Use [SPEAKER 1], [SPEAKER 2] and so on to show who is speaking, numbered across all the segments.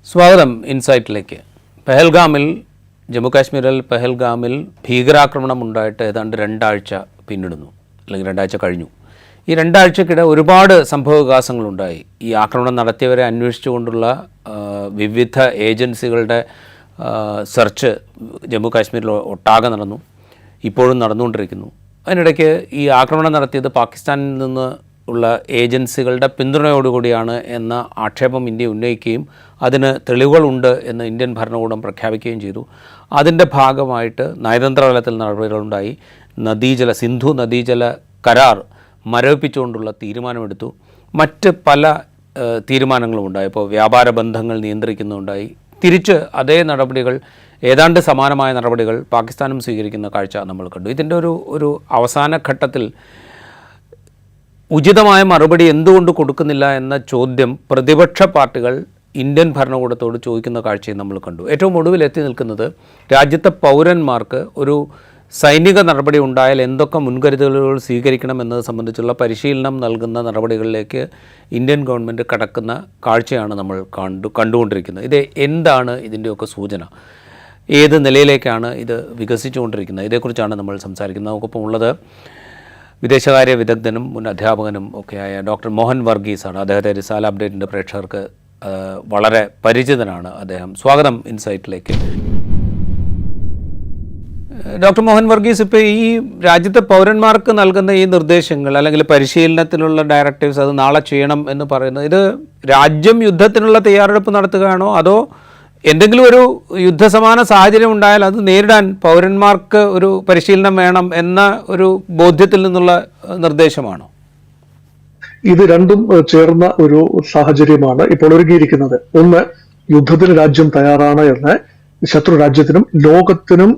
[SPEAKER 1] സ്വാഗതം ഇൻസൈറ്റിലേക്ക്. ജമ്മു കാശ്മീരിൽ പെഹൽഗാമിൽ ഭീകരാക്രമണം ഉണ്ടായിട്ട് ഏതാണ്ട് 2 ആഴ്ച പിന്നിടുന്നു, അല്ലെങ്കിൽ 2 ആഴ്ച കഴിഞ്ഞു. ഈ 2 ആഴ്ചക്കിടെ ഒരുപാട് സംഭവവികാസങ്ങളുണ്ടായി. ഈ ആക്രമണം നടത്തിയവരെ അന്വേഷിച്ചുകൊണ്ടുള്ള വിവിധ ഏജൻസികളുടെ സെർച്ച് ജമ്മു കാശ്മീരിൽ ഒട്ടാകെ നടന്നു, ഇപ്പോഴും നടന്നുകൊണ്ടിരിക്കുന്നു. അതിനിടയ്ക്ക് ഈ ആക്രമണം നടത്തിയത് പാകിസ്ഥാനിൽ നിന്ന് ഉള്ള ഏജൻസികളുടെ പിന്തുണയോടുകൂടിയാണ് എന്ന ആക്ഷേപം ഇന്ത്യ ഉന്നയിക്കുകയും അതിന് തെളിവുകളുണ്ട് എന്ന് ഇന്ത്യൻ ഭരണകൂടം പ്രഖ്യാപിക്കുകയും ചെയ്തു. അതിൻ്റെ ഭാഗമായിട്ട് നയതന്ത്ര തലത്തിൽ നടപടികളുണ്ടായി. സിന്ധു നദീജല കരാർ മരവിപ്പിച്ചുകൊണ്ടുള്ള തീരുമാനമെടുത്തു. മറ്റ് പല തീരുമാനങ്ങളുമുണ്ടായി. ഇപ്പോൾ വ്യാപാര ബന്ധങ്ങൾ നിയന്ത്രിക്കുന്നുണ്ടായി. തിരിച്ച് അതേ നടപടികൾ, ഏതാണ്ട് സമാനമായ നടപടികൾ പാകിസ്ഥാനും സ്വീകരിക്കുന്ന കാഴ്ച നമ്മൾ കണ്ടു. ഇതിൻ്റെ ഒരു അവസാന ഘട്ടത്തിൽ ഉചിതമായ മറുപടി എന്തുകൊണ്ട് കൊടുക്കുന്നില്ല എന്ന ചോദ്യം പ്രതിപക്ഷ പാർട്ടികൾ ഇന്ത്യൻ ഭരണകൂടത്തോട് ചോദിക്കുന്ന കാഴ്ചയും നമ്മൾ കണ്ടു. ഏറ്റവും ഒടുവിൽ എത്തി നിൽക്കുന്നത് രാജ്യത്തെ പൗരന്മാർക്ക് ഒരു സൈനിക നടപടി ഉണ്ടായാൽ എന്തൊക്കെ മുൻകരുതലുകൾ സ്വീകരിക്കണം എന്നത് സംബന്ധിച്ചുള്ള പരിശീലനം നൽകുന്ന നടപടികളിലേക്ക് ഇന്ത്യൻ ഗവൺമെൻറ് കടക്കുന്ന കാഴ്ചയാണ് നമ്മൾ കണ്ടുകൊണ്ടിരിക്കുന്നത്. ഇത് എന്താണ് ഇതിൻ്റെയൊക്കെ സൂചന? ഏത് നിലയിലേക്കാണ് ഇത് വികസിച്ചുകൊണ്ടിരിക്കുന്നത്? ഇതേക്കുറിച്ചാണ് നമ്മൾ സംസാരിക്കുന്നത്. നമുക്കൊപ്പം ഉള്ളത് വിദേശകാര്യ വിദഗ്ധനും മുൻ അധ്യാപകനും ഒക്കെയായ ഡോക്ടർ മോഹൻ വർഗീസാണ്. അദ്ദേഹത്തെ റിസാല അപ്ഡേറ്റിൻ്റെ പ്രേക്ഷകർക്ക് വളരെ പരിചിതനാണ് അദ്ദേഹം. സ്വാഗതം ഇൻസൈറ്റിലേക്ക്. ഡോക്ടർ മോഹൻ വർഗീസ്, ഇപ്പോൾ ഈ രാജ്യത്തെ പൗരന്മാർക്ക് നൽകുന്ന ഈ നിർദ്ദേശങ്ങൾ അല്ലെങ്കിൽ പരിശീലനത്തിനുള്ള ഡയറക്റ്റീവ്സ് അത് നാളെ ചെയ്യണം എന്ന് പറയുന്നത്, ഇത് രാജ്യം യുദ്ധത്തിനുള്ള തയ്യാറെടുപ്പ് നടത്തുകയാണോ, അതോ എന്തെങ്കിലും ഒരു യുദ്ധസമാന സാഹചര്യം ഉണ്ടായാൽ അത് നേരിടാൻ പൗരന്മാർക്ക് ഒരു പരിശീലനം വേണം എന്ന ഒരു ബോധ്യത്തിൽ നിന്നുള്ള നിർദ്ദേശമാണോ?
[SPEAKER 2] ഇത് രണ്ടും ചേർന്ന ഒരു സാഹചര്യമാണ് ഇപ്പോൾ ഒരുങ്ങിയിരിക്കുന്നത്. ഒന്ന്, യുദ്ധത്തിന് രാജ്യം തയ്യാറാണ് എന്ന് ശത്രു രാജ്യത്തിനും ലോകത്തിനും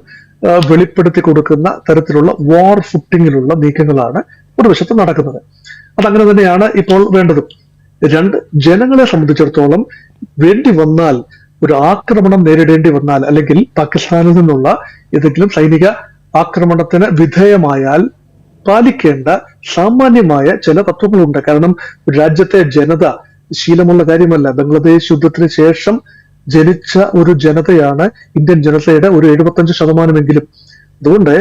[SPEAKER 2] വെളിപ്പെടുത്തി കൊടുക്കുന്ന തരത്തിലുള്ള വാർ ഫുട്ടിങ്ങിലുള്ള നീക്കങ്ങളാണ് ഒരു വശത്ത് നടക്കുന്നത്. അതങ്ങനെ തന്നെയാണ് ഇപ്പോൾ വേണ്ടതും. രണ്ട്, ജനങ്ങളെ സംബന്ധിച്ചിടത്തോളം വേണ്ടി വന്നാൽ, ഒരു ആക്രമണം നേരിടേണ്ടി വന്നാൽ, അല്ലെങ്കിൽ പാകിസ്ഥാനിൽ നിന്നുള്ള ഏതെങ്കിലും സൈനിക ആക്രമണത്തിന് വിധേയമായാൽ പാലിക്കേണ്ട സാമാന്യമായ ചില തത്വങ്ങളുണ്ട്. കാരണം രാജ്യത്തെ ജനത ശീലമുള്ള കാര്യമല്ല. ബംഗ്ലാദേശ് യുദ്ധത്തിന് ശേഷം ജനിച്ച ഒരു ജനതയാണ് ഇന്ത്യൻ ജനതയുടെ ഒരു 75%. അതുകൊണ്ട്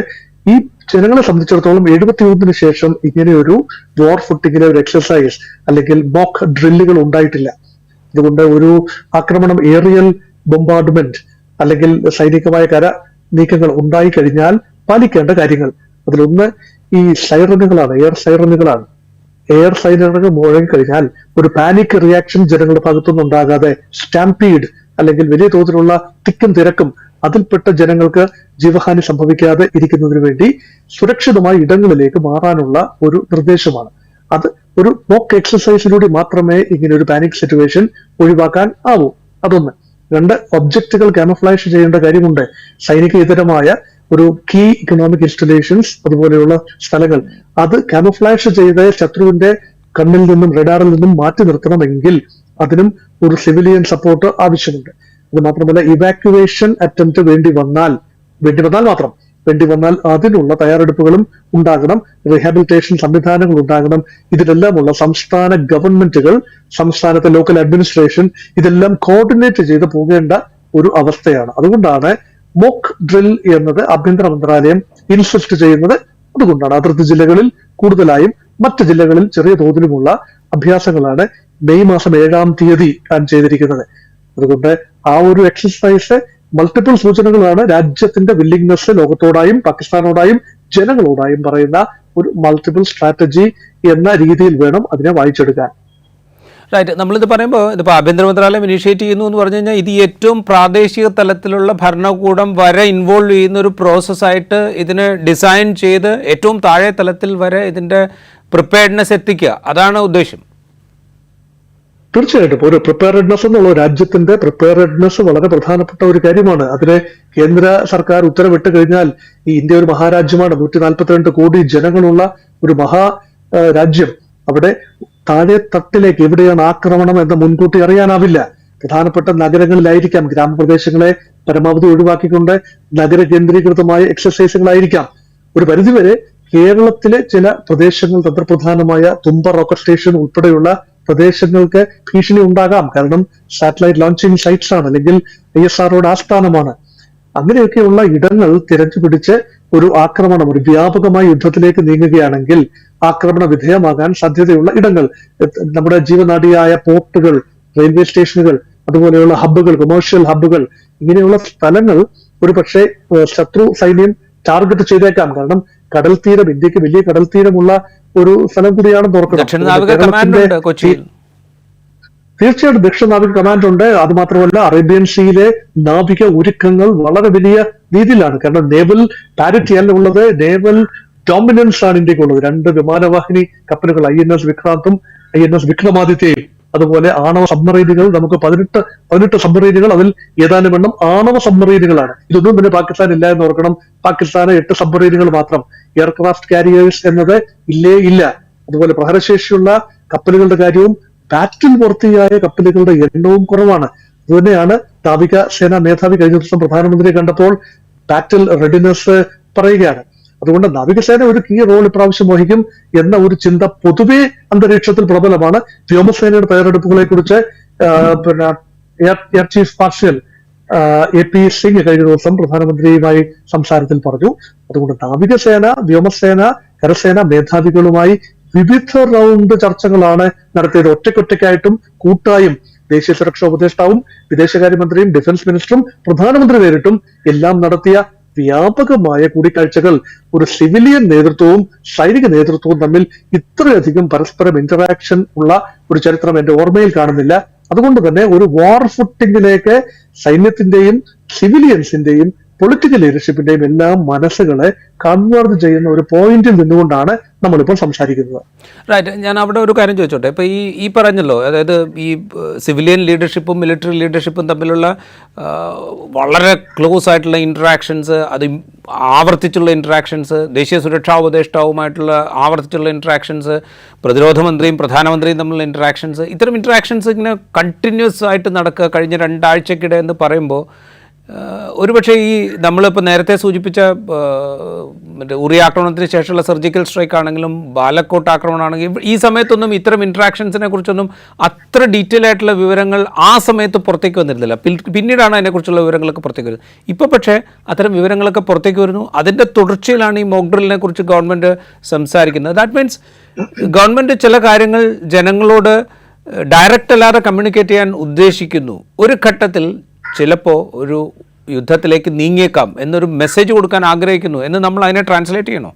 [SPEAKER 2] ഈ ജനങ്ങളെ സംബന്ധിച്ചിടത്തോളം 71 ശേഷം ഇങ്ങനെ ഒരു വാർ ഫുട്ടിങ്ങിലെ ഒരു എക്സസൈസ് അല്ലെങ്കിൽ മോക്ക് ഡ്രില്ലുകൾ ഉണ്ടായിട്ടില്ല. അതുകൊണ്ട് ഒരു ആക്രമണം, ഏറിയൽ ബോംബാർഡ്മെന്റ് അല്ലെങ്കിൽ സൈനികമായ കര നീക്കങ്ങൾ ഉണ്ടായി കഴിഞ്ഞാൽ പാലിക്കേണ്ട കാര്യങ്ങൾ അതിലൊന്ന് ഈ സൈറനുകളാണ്, എയർ സൈറനുകളാണ്. എയർ സൈറനുകൾ മുഴങ്ങിക്കഴിഞ്ഞാൽ ഒരു പാനിക് റിയാക്ഷൻ ജനങ്ങളുടെ ഭാഗത്തുനിന്ന് ഉണ്ടാകാതെ സ്റ്റാമ്പീഡ് അല്ലെങ്കിൽ വലിയ തോതിലുള്ള തിക്കും തിരക്കും അതിൽപ്പെട്ട ജനങ്ങൾക്ക് ജീവഹാനി സംഭവിക്കാതെ ഇരിക്കുന്നതിന് വേണ്ടി സുരക്ഷിതമായ ഇടങ്ങളിലേക്ക് മാറാനുള്ള ഒരു നിർദ്ദേശമാണ്. അത് ഒരു മോക്ക് എക്സസൈസിലൂടെ മാത്രമേ ഇങ്ങനെ ഒരു പാനിക് സിറ്റുവേഷൻ ഒഴിവാക്കാൻ ആവൂ. അതൊന്ന്. രണ്ട്, ഒബ്ജക്റ്റുകൾ ക്യാമഫ്ലാഷ് ചെയ്യേണ്ട കാര്യമുണ്ട്. സൈനിക ഇതരമായ ഒരു കീ ഇക്കണോമിക് ഇൻസ്റ്റലേഷൻസ് അതുപോലെയുള്ള സ്ഥലങ്ങൾ അത് ക്യാമഫ്ലാഷ് ചെയ്ത് ശത്രുവിന്റെ കണ്ണിൽ നിന്നും റഡാറിൽ നിന്നും മാറ്റി നിർത്തണമെങ്കിൽ അതിനും ഒരു സിവിലിയൻ സപ്പോർട്ട് ആവശ്യമുണ്ട്. അത് മാത്രമല്ല, ഇവാക്യുവേഷൻ അറ്റംപ്റ്റ് വേണ്ടി വന്നാൽ അതിനുള്ള തയ്യാറെടുപ്പുകളും ഉണ്ടാകണം. റീഹാബിലിറ്റേഷൻ സംവിധാനങ്ങൾ ഉണ്ടാകണം. ഇതിലെല്ലാമുള്ള സംസ്ഥാന ഗവൺമെന്റുകൾ, സംസ്ഥാനത്തെ ലോക്കൽ അഡ്മിനിസ്ട്രേഷൻ ഇതെല്ലാം കോർഡിനേറ്റ് ചെയ്ത് പോകേണ്ട ഒരു അവസ്ഥയാണ്. അതുകൊണ്ടാണ് മോക്ക് ഡ്രിൽ എന്നത് ആഭ്യന്തര മന്ത്രാലയം ഇൻസിസ്റ്റ് ചെയ്യുന്നത്. അതുകൊണ്ടാണ് അതിർത്തി ജില്ലകളിൽ കൂടുതലായും മറ്റ് ജില്ലകളിൽ ചെറിയ തോതിലുമുള്ള അഭ്യാസങ്ങളാണ് മെയ് മാസം 7-ാം തീയതി പ്ലാൻ ചെയ്തിരിക്കുന്നത്. അതുകൊണ്ട് ആ ഒരു എക്സസൈസ് മൾട്ടിപ്പിൾ സൂചനകളാണ്. രാജ്യത്തിന്റെ വില്ലിങ്നെസ് ലോകത്തോടായും പാകിസ്ഥാനോടായും ജനങ്ങളോടായും പറയുന്ന ഒരു മൾട്ടിപ്പിൾ സ്ട്രാറ്റജി എന്ന രീതിയിൽ വേണം അതിനെ വായിച്ചെടുക്കാൻ.
[SPEAKER 1] റൈറ്റ്. നമ്മളിത് പറയുമ്പോൾ ഇതിപ്പോൾ ആഭ്യന്തര മന്ത്രാലയം ഇനീഷ്യേറ്റ് ചെയ്യുന്നു എന്ന് പറഞ്ഞു കഴിഞ്ഞാൽ ഇത് ഏറ്റവും പ്രാദേശിക തലത്തിലുള്ള ഭരണകൂടം വരെ ഇൻവോൾവ് ചെയ്യുന്ന ഒരു പ്രോസസ്സായിട്ട് ഇതിനെ ഡിസൈൻ ചെയ്ത് ഏറ്റവും താഴെ തലത്തിൽ വരെ ഇതിൻ്റെ പ്രിപ്പയർഡ്നെസ് എത്തിക്കുക, അതാണ് ഉദ്ദേശം.
[SPEAKER 2] തീർച്ചയായിട്ടും ഒരു പ്രിപ്പയർഡ്നെസ് എന്നുള്ള രാജ്യത്തിന്റെ പ്രിപ്പയർഡ്നെസ് വളരെ പ്രധാനപ്പെട്ട ഒരു കാര്യമാണ്. അതിന് കേന്ദ്ര സർക്കാർ ഉത്തരവിട്ട് കഴിഞ്ഞാൽ, ഈ ഇന്ത്യ ഒരു മഹാരാജ്യമാണ്, 142 കോടി ജനങ്ങളുള്ള ഒരു രാജ്യം. അവിടെ താഴെ തട്ടിലേക്ക് എവിടെയാണ് ആക്രമണം എന്ന് മുൻകൂട്ടി അറിയാനാവില്ല. പ്രധാനപ്പെട്ട നഗരങ്ങളിലായിരിക്കാം, ഗ്രാമപ്രദേശങ്ങളെ പരമാവധി ഒഴിവാക്കിക്കൊണ്ട് നഗര കേന്ദ്രീകൃതമായ എക്സസൈസുകളായിരിക്കാം. ഒരു പരിധിവരെ കേരളത്തിലെ ചില പ്രദേശങ്ങൾ തന്ത്രപ്രധാനമായ തുമ്പ റോക്കറ്റ് സ്റ്റേഷൻ ഉൾപ്പെടെയുള്ള പ്രദേശങ്ങൾക്ക് ഭീഷണി ഉണ്ടാകാം. കാരണം സാറ്റലൈറ്റ് ലോഞ്ചിങ് സൈറ്റ്സ് ആണ്, അല്ലെങ്കിൽ ISROയുടെ ആസ്ഥാനമാണ്. അങ്ങനെയൊക്കെയുള്ള ഇടങ്ങൾ തിരഞ്ഞുപിടിച്ച് ഒരു ആക്രമണം, ഒരു വ്യാപകമായ യുദ്ധത്തിലേക്ക് നീങ്ങുകയാണെങ്കിൽ ആക്രമണ വിധേയമാകാൻ സാധ്യതയുള്ള ഇടങ്ങൾ, നമ്മുടെ ജീവനാഡിയായ പോർട്ടുകൾ, റെയിൽവേ സ്റ്റേഷനുകൾ, അതുപോലെയുള്ള ഹബ്ബുകൾ, കൊമേഴ്ഷ്യൽ ഹബ്ബുകൾ, ഇങ്ങനെയുള്ള സ്ഥലങ്ങൾ ഒരു പക്ഷേ ശത്രു സൈന്യം ടാർഗറ്റ് ചെയ്തേക്കാം. കാരണം കടൽ തീരം, ഇന്ത്യക്ക് വലിയ കടൽ തീരമുള്ള ഒരു സ്ഥലം കൂടിയാണെന്ന് ഓർക്കണം. തീർച്ചയായിട്ടും ദക്ഷിണ നാവിക കമാൻഡ് ഉണ്ട്. അത് മാത്രമല്ല അറേബ്യൻ സീയിലെ നാവിക ഒരുക്കങ്ങൾ വളരെ വലിയ രീതിയിലാണ്. കാരണം നേവൽ പാരിറ്റി അല്ല ഉള്ളത്, നേവൽ ഡോമിനൻസ് ആണ് ഇന്ത്യക്കുള്ളത്. 2 വിമാനവാഹിനി കപ്പലുകൾ, INS വിക്രാന്തും INS വിക്രമാദിത്യയും, അതുപോലെ ആണവ സബ്മറീനുകൾ, നമുക്ക് 18 സബ്മറീനുകൾ, അതിൽ ഏതാനും എണ്ണം ആണവ സബ്മറീനുകളാണ്. ഇതൊന്നും പിന്നെ പാകിസ്ഥാൻ ഇല്ല എന്ന് ഓർക്കണം. പാകിസ്ഥാന് 8 സബ്മറീനുകൾ മാത്രം. എയർക്രാഫ്റ്റ് കാരിയേഴ്സ് എന്നത് ഇല്ല. അതുപോലെ പ്രഹരശേഷിയുള്ള കപ്പലുകളുടെ കാര്യവും ബാറ്റിൽ പൂർത്തിയായ കപ്പലുകളുടെ എണ്ണവും കുറവാണ്. അതുതന്നെയാണ് നാവിക സേനാ മേധാവി കഴിഞ്ഞ ദിവസം പ്രധാനമന്ത്രിയെ കണ്ടപ്പോൾ ബാറ്റിൽ റെഡിനെസ് പറയുകയാണ്. അതുകൊണ്ട് നാവികസേന ഒരു കീ റോൾ ഇപ്രാവശ്യം വഹിക്കും എന്ന ഒരു ചിന്ത പൊതുവെ അന്തരീക്ഷത്തിൽ പ്രബലമാണ്. വ്യോമസേനയുടെ തയ്യാറെടുപ്പുകളെ കുറിച്ച് പിന്നെ air chief marshal AP Singh കഴിഞ്ഞ ദിവസം പ്രധാനമന്ത്രിയുമായി സംസാരത്തിൽ പറഞ്ഞു. അതുകൊണ്ട് നാവികസേന, വ്യോമസേന, കരസേന മേധാവികളുമായി വിവിധ റൗണ്ട് ചർച്ചകളാണ് നടത്തിയത്. ഒറ്റയ്ക്കായിട്ടും കൂട്ടായും ദേശീയ സുരക്ഷാ ഉപദേഷ്ടാവും വിദേശകാര്യമന്ത്രിയും ഡിഫൻസ് മിനിസ്റ്ററും പ്രധാനമന്ത്രി നേരിട്ടും എല്ലാം നടത്തിയ വ്യാപകമായ കൂടിക്കാഴ്ചകൾ ഒരു സിവിലിയൻ നേതൃത്വവും സൈനിക നേതൃത്വവും തമ്മിൽ ഇത്രയധികം പരസ്പരം ഇന്ററാക്ഷൻ ഉള്ള ഒരു ചരിത്രം എന്റെ ഓർമ്മയിൽ കാണുന്നില്ല. അതുകൊണ്ട് തന്നെ ഒരു വാർ ഫുട്ടിങ്ങിലേക്ക് സൈന്യത്തിന്റെയും സിവിലിയൻസിന്റെയും പൊളിറ്റിക്കൽ ലീഡർഷിപ്പിന്റെയും എല്ലാം മനസ്സുകളെ കൺവേർട്ട് ചെയ്യുന്ന ഒരു പോയിന്റിൽ നിന്നുകൊണ്ടാണ് നമ്മളിപ്പോൾ സംസാരിക്കുന്നത്.
[SPEAKER 1] റൈറ്റ്. ഞാൻ അവിടെ ഒരു കാര്യം ചോദിച്ചോട്ടെ. ഇപ്പോൾ ഈ പറഞ്ഞല്ലോ, അതായത് ഈ സിവിലിയൻ ലീഡർഷിപ്പും മിലിറ്ററി ലീഡർഷിപ്പും തമ്മിലുള്ള വളരെ ക്ലോസ് ആയിട്ടുള്ള ഇൻട്രാക്ഷൻസ്, അത് ആവർത്തിച്ചുള്ള ഇൻട്രാക്ഷൻസ്, ദേശീയ സുരക്ഷാ ഉപദേഷ്ടാവുമായിട്ടുള്ള ആവർത്തിച്ചുള്ള ഇൻട്രാക്ഷൻസ്, പ്രതിരോധ മന്ത്രിയും പ്രധാനമന്ത്രിയും തമ്മിലുള്ള ഇൻട്രാക്ഷൻസ്, ഇത്തരം ഇൻട്രാക്ഷൻസ് ഇങ്ങനെ കണ്ടിന്യൂസ് ആയിട്ട് നടക്കുക കഴിഞ്ഞ 2 ആഴ്ചക്കിടെ എന്ന് പറയുമ്പോൾ ഒരുപക്ഷെ ഈ നമ്മളിപ്പോൾ നേരത്തെ സൂചിപ്പിച്ച ഉറി ആക്രമണത്തിന് ശേഷമുള്ള സർജിക്കൽ സ്ട്രൈക്ക് ആണെങ്കിലും ബാലക്കോട്ട് ആക്രമണമാണെങ്കിലും ഈ സമയത്തൊന്നും ഇത്തരം ഇൻട്രാക്ഷൻസിനെ കുറിച്ചൊന്നും അത്ര ഡീറ്റെയിൽ ആയിട്ടുള്ള വിവരങ്ങൾ ആ സമയത്ത് പുറത്തേക്ക് വന്നിരുന്നില്ല. പിന്നീടാണ് അതിനെക്കുറിച്ചുള്ള വിവരങ്ങളൊക്കെ പുറത്തേക്ക് വരുന്നത്. ഇപ്പോൾ പക്ഷേ അത്തരം വിവരങ്ങളൊക്കെ പുറത്തേക്ക് വരുന്നു. അതിൻ്റെ തുടർച്ചയിലാണ് ഈ മോക്ക് ഡ്രില്ലിനെ കുറിച്ച് ഗവൺമെൻറ് സംസാരിക്കുന്നത്. ദാറ്റ് മീൻസ് ഗവൺമെൻറ് ചില കാര്യങ്ങൾ ജനങ്ങളോട് ഡയറക്റ്റ് അല്ലാതെ കമ്മ്യൂണിക്കേറ്റ് ചെയ്യാൻ ഉദ്ദേശിക്കുന്നു. ഒരു ഘട്ടത്തിൽ ചിലപ്പോൾ ഒരു യുദ്ധത്തിലേക്ക് നീങ്ങിയേക്കാം എന്നൊരു മെസ്സേജ് കൊടുക്കാൻ ആഗ്രഹിക്കുന്നു എന്ന് നമ്മൾ അതിനെ ട്രാൻസ്ലേറ്റ് ചെയ്യണോ?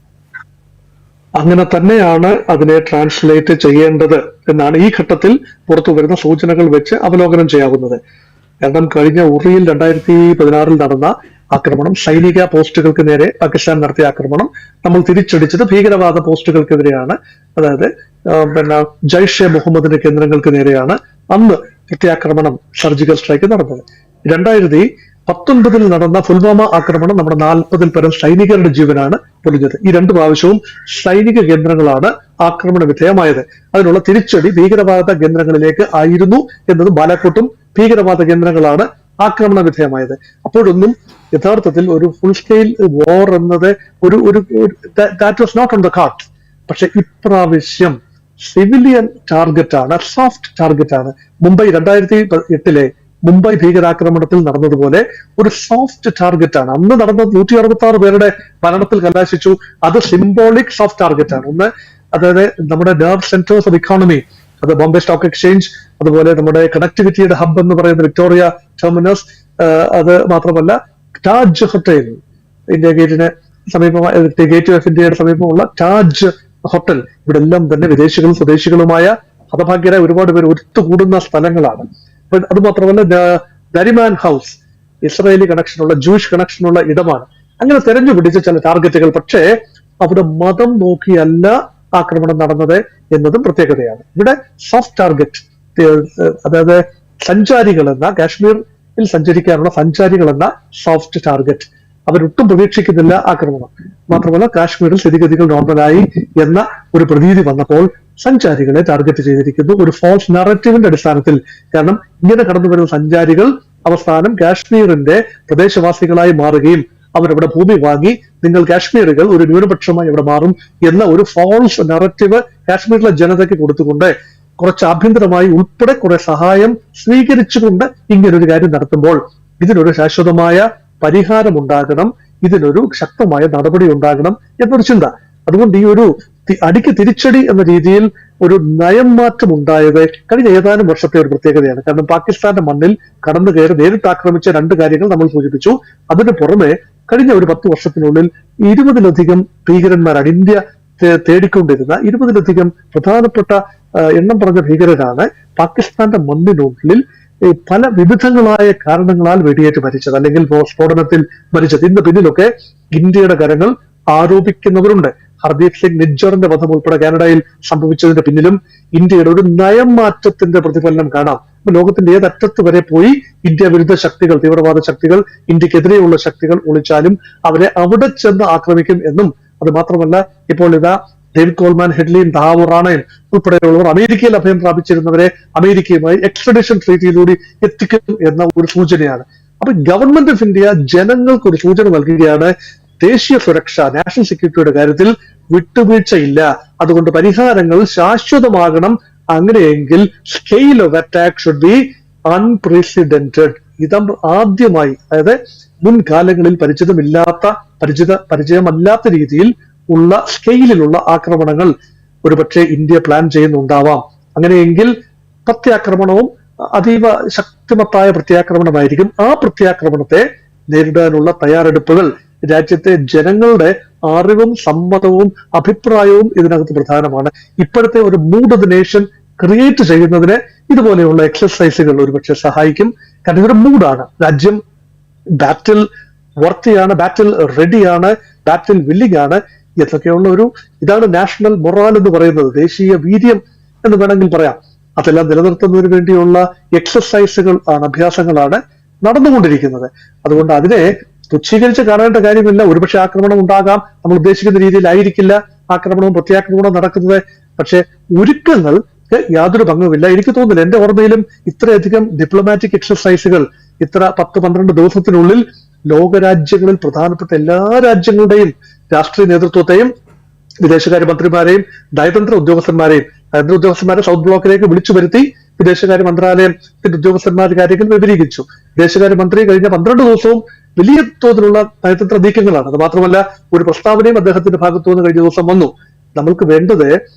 [SPEAKER 2] അങ്ങനെ തന്നെയാണ് അതിനെ ട്രാൻസ്ലേറ്റ് ചെയ്യേണ്ടത് എന്നാണ് ഈ ഘട്ടത്തിൽ പുറത്തു വരുന്ന സൂചനകൾ വെച്ച് അവലോകനം ചെയ്യാവുന്നത്. കാരണം കഴിഞ്ഞ ഉറിയിൽ 2016 നടന്ന ആക്രമണം, സൈനിക പോസ്റ്റുകൾക്ക് നേരെ പാകിസ്ഥാൻ നടത്തിയ ആക്രമണം, നമ്മൾ തിരിച്ചടിച്ചത് ഭീകരവാദ പോസ്റ്റുകൾക്കെതിരെയാണ്. അതായത് ജയ്ഷെ മുഹമ്മദിന്റെ കേന്ദ്രങ്ങൾക്ക് നേരെയാണ് അന്ന് പ്രത്യാക്രമണം, സർജിക്കൽ സ്ട്രൈക്ക് നടന്നത്. 2019 നടന്ന പുൽവാമ ആക്രമണം നമ്മുടെ 40-ൽ പരം സൈനികരുടെ ജീവനാണ് പൊലിഞ്ഞത്. ഈ 2 പ്രാവശ്യവും സൈനിക കേന്ദ്രങ്ങളാണ് ആക്രമണ വിധേയമായത്. അതിനുള്ള തിരിച്ചടി ഭീകരവാദ കേന്ദ്രങ്ങളിലേക്ക് ആയിരുന്നു എന്നത് ബാലാക്കോട്ടും ഭീകരവാദ കേന്ദ്രങ്ങളാണ് ആക്രമണ വിധേയമായത്. അപ്പോഴൊന്നും യഥാർത്ഥത്തിൽ ഒരു ഫുൾ സ്കെയിൽ വാർ എന്നത് that was not on the card. പക്ഷെ ഇപ്രാവശ്യം സിവിലിയൻ ടാർഗറ്റ് ആണ്, സോഫ്റ്റ് ടാർഗറ്റ് ആണ്. മുംബൈ 2008 മുംബൈ ഭീകരാക്രമണത്തിൽ നടന്നതുപോലെ ഒരു സോഫ്റ്റ് ടാർഗറ്റ് ആണ്. അന്ന് നടന്ന 166 പേരുടെ മരണത്തിൽ കലാശിച്ചു. അത് സിംബോളിക് സോഫ്റ്റ് ടാർഗറ്റ് ആണ്. ഒന്ന്, അതായത് നമ്മുടെ നെർവ് സെന്റേഴ്സ് ഓഫ് ഇക്കോണമി, അത് ബോംബെ സ്റ്റോക്ക് എക്സ്ചേഞ്ച്, അതുപോലെ നമ്മുടെ കണക്ടിവിറ്റിയുടെ ഹബ് എന്ന് പറയുന്ന വിക്ടോറിയ ടെർമിനസ്, അത് മാത്രമല്ല താജ് ഹോട്ടൽ, ഇന്ത്യ ഗേറ്റിന് സമീപമായ ഗേറ്റ് ഓഫ് ഇന്ത്യയുടെ സമീപമുള്ള താജ് ഹോട്ടൽ, ഇവിടെ എല്ലാം തന്നെ വിദേശികളും സ്വദേശികളുമായ ഹതഭാഗ്യരായ ഒരുപാട് പേര് ഒത്തുകൂടുന്ന സ്ഥലങ്ങളാണ്. അത് മാത്രമല്ല നരിമാൻ ഹൗസ്, ഇസ്രായേലി കണക്ഷനുള്ള, ജൂയിഷ് കണക്ഷനുള്ള ഇടമാണ്. അങ്ങനെ തെരഞ്ഞു പിടിച്ച ചില ടാർഗറ്റുകൾ. പക്ഷേ അവിടെ മതം നോക്കിയല്ല ആക്രമണം നടന്നത് എന്നതും പ്രത്യേകതയാണ്. ഇവിടെ സോഫ്റ്റ് ടാർഗറ്റ്, അതായത് സഞ്ചാരികൾ എന്ന, കാശ്മീരിൽ സഞ്ചരിക്കാനുള്ള സഞ്ചാരികൾ എന്ന സോഫ്റ്റ് ടാർഗറ്റ്. അവരൊട്ടും പ്രതീക്ഷിക്കുന്നില്ല ആക്രമണം. മാത്രമല്ല കാശ്മീരിൽ സ്ഥിതിഗതികൾ നോർമലായി എന്ന ഒരു പ്രതീതി വന്നപ്പോൾ സഞ്ചാരികളെ ടാർഗറ്റ് ചെയ്തിരിക്കുന്നു, ഒരു ഫോൾസ് നറേറ്റീവിന്റെ അടിസ്ഥാനത്തിൽ. കാരണം ഇങ്ങനെ കടന്നു വരുന്ന സഞ്ചാരികൾ അവസാനം കാശ്മീരിന്റെ പ്രദേശവാസികളായി മാറുകയും അവരവിടെ ഭൂമി വാങ്ങി നിങ്ങൾ കാശ്മീരുകൾ ഒരു ന്യൂനപക്ഷമായി ഇവിടെ മാറും എന്ന ഒരു ഫോൾസ് നറേറ്റീവ് കാശ്മീരിലെ ജനതയ്ക്ക് കൊടുത്തുകൊണ്ട് കുറച്ച് ആഭ്യന്തരമായി ഉൾപ്പെടെ കുറെ സഹായം സ്വീകരിച്ചുകൊണ്ട് ഇങ്ങനൊരു കാര്യം നടത്തുമ്പോൾ ഇതിനൊരു ശാശ്വതമായ പരിഹാരം ഉണ്ടാകണം, ഇതിനൊരു ശക്തമായ നടപടി ഉണ്ടാകണം എന്നൊരു ചിന്ത. അതുകൊണ്ട് ഈ ഒരു അടിക്ക് തിരിച്ചടി എന്ന രീതിയിൽ ഒരു നയം മാറ്റം ഉണ്ടായത് കഴിഞ്ഞ ഏതാനും വർഷത്തെ ഒരു പ്രത്യേകതയാണ്. കാരണം പാകിസ്ഥാന്റെ മണ്ണിൽ കടന്നു കയറി നേരിട്ട് ആക്രമിച്ച രണ്ട് കാര്യങ്ങൾ നമ്മൾ സൂചിപ്പിച്ചു. അതിന് പുറമെ കഴിഞ്ഞ ഒരു 10 വർഷത്തിനുള്ളിൽ 20-ലധികം ഭീകരന്മാരാണ് ഇന്ത്യ തേടിക്കൊണ്ടിരുന്ന 20-ലധികം പ്രധാനപ്പെട്ട എണ്ണം പറഞ്ഞ ഭീകരരാണ് പാകിസ്ഥാന്റെ മണ്ണിനുള്ളിൽ പല വിവിധങ്ങളായ കാരണങ്ങളാൽ വെടിയേറ്റ് മരിച്ചത്, അല്ലെങ്കിൽ സ്ഫോടനത്തിൽ മരിച്ചത്. ഇതിന്റെ പിന്നിലൊക്കെ ഇന്ത്യയുടെ കരങ്ങൾ ആരോപിക്കുന്നവരുണ്ട്. ഹർദീപ് സിംഗ് നിജ്ജറിന്റെ വധം ഉൾപ്പെടെ കാനഡയിൽ സംഭവിച്ചതിന്റെ പിന്നിലും ഇന്ത്യയുടെ ഒരു നയം മാറ്റത്തിന്റെ പ്രതിഫലനം കാണാം. ലോകത്തിന്റെ ഏതറ്റത്ത് വരെ പോയി ഇന്ത്യ വിരുദ്ധ ശക്തികൾ, തീവ്രവാദ ശക്തികൾ, ഇന്ത്യക്കെതിരെയുള്ള ശക്തികൾ ഒളിച്ചാലും അവരെ അവിടെ ചെന്ന് ആക്രമിക്കും എന്നും, അത് മാത്രമല്ല ഇപ്പോൾ ഇതാ ഡേവിഡ് കോൾമാൻ, ഹെഡ്ലിയും താവൂർ റാണയും ഉൾപ്പെടെയുള്ളവർ അമേരിക്കയിൽ അഭയം പ്രാപിച്ചിരുന്നവരെ അമേരിക്കയുമായി എക്സ്ട്രഡിഷൻ ട്രീറ്റിയിലൂടെ എത്തിക്കും എന്ന ഒരു സൂചനയാണ്. അപ്പൊ ഗവൺമെന്റ് ഓഫ് ഇന്ത്യ ജനങ്ങൾക്ക് ഒരു സൂചന നൽകുകയാണ്, ദേശീയ സുരക്ഷ, നാഷണൽ സെക്യൂരിറ്റിയുടെ കാര്യത്തിൽ വിട്ടുവീഴ്ചയില്ല, അതുകൊണ്ട് പരിഹാരങ്ങൾ ശാശ്വതമാകണം. അങ്ങനെയെങ്കിൽ scale of attack should be unprecedented. ഇതം ആദ്യമായി, അതായത് മുൻകാലങ്ങളിൽ പരിചയമല്ലാത്ത രീതിയിൽ ഉള്ള സ്കെയിലിലുള്ള ആക്രമണങ്ങൾ ഒരുപക്ഷെ ഇന്ത്യ പ്ലാൻ ചെയ്യുന്നുണ്ടാവാം. അങ്ങനെയെങ്കിൽ പ്രത്യാക്രമണവും അതീവ ശക്തിമത്തായ പ്രത്യാക്രമണമായിരിക്കും. ആ പ്രത്യാക്രമണത്തെ നേരിടാനുള്ള തയ്യാറെടുപ്പുകൾ രാജ്യത്തെ ജനങ്ങളുടെ അറിവും സമ്മതവും അഭിപ്രായവും ഇതിനകത്ത് പ്രധാനമാണ്. ഇപ്പോഴത്തെ ഒരു mood off the nation create ചെയ്യുന്നതിന് ഇതുപോലെയുള്ള എക്സസൈസുകൾ ഒരുപക്ഷെ സഹായിക്കും. കാരണം ഇതൊരു മൂഡാണ്, രാജ്യം ബാറ്റിൽ വർത്തിയാണ്, ബാറ്റിൽ റെഡിയാണ്, ബാറ്റിൽ വില്ലിംഗ് ആണ് എന്നൊക്കെയുള്ള ഇതാണ് നാഷണൽ മൊറാൽ എന്ന് പറയുന്നത്, ദേശീയ വീര്യം എന്ന് വേണമെങ്കിൽ പറയാം. അതെല്ലാം നിലനിർത്തുന്നതിന് വേണ്ടിയുള്ള എക്സസൈസുകൾ ആണ്, അഭ്യാസങ്ങളാണ് നടന്നുകൊണ്ടിരിക്കുന്നത്. അതുകൊണ്ട് അതിനെ തുച്ഛീകരിച്ച് കാണേണ്ട കാര്യമില്ല. ഒരുപക്ഷെ ആക്രമണം ഉണ്ടാകാം, നമ്മൾ ഉദ്ദേശിക്കുന്ന രീതിയിലായിരിക്കില്ല ആക്രമണവും പ്രത്യാക്രമണവും നടക്കുന്നത്. പക്ഷെ ഒരുക്കങ്ങൾക്ക് യാതൊരു ഭംഗവുമില്ല. എനിക്ക് തോന്നുന്നില്ല, എന്റെ ഓർമ്മയിലും ഇത്രയധികം ഡിപ്ലോമാറ്റിക് എക്സസൈസുകൾ ഇത്ര 10-12 ദിവസത്തിനുള്ളിൽ ലോകരാജ്യങ്ങളിൽ പ്രധാനപ്പെട്ട എല്ലാ രാജ്യങ്ങളുടെയും രാഷ്ട്രീയ നേതൃത്വത്തെയും വിദേശകാര്യ മന്ത്രിമാരെയും നയതന്ത്ര ഉദ്യോഗസ്ഥന്മാരെ സൗത്ത് ബ്ലോക്കിലേക്ക് വിളിച്ചു വരുത്തി വിദേശകാര്യ മന്ത്രാലയത്തിന്റെ ഉദ്യോഗസ്ഥന്മാരുടെ കാര്യങ്ങൾ വിവരീകരിച്ചു. വിദേശകാര്യ മന്ത്രി കഴിഞ്ഞ 12 ദിവസവും വലിയ തോതിലുള്ള നയതന്ത്ര നീക്കങ്ങളാണ്. അത് മാത്രമല്ല ഒരു പ്രസ്താവനയും അദ്ദേഹത്തിന്റെ ഭാഗത്തു നിന്ന് കഴിഞ്ഞ ദിവസം വന്നു. നമ്മൾക്ക് വേണ്ടത്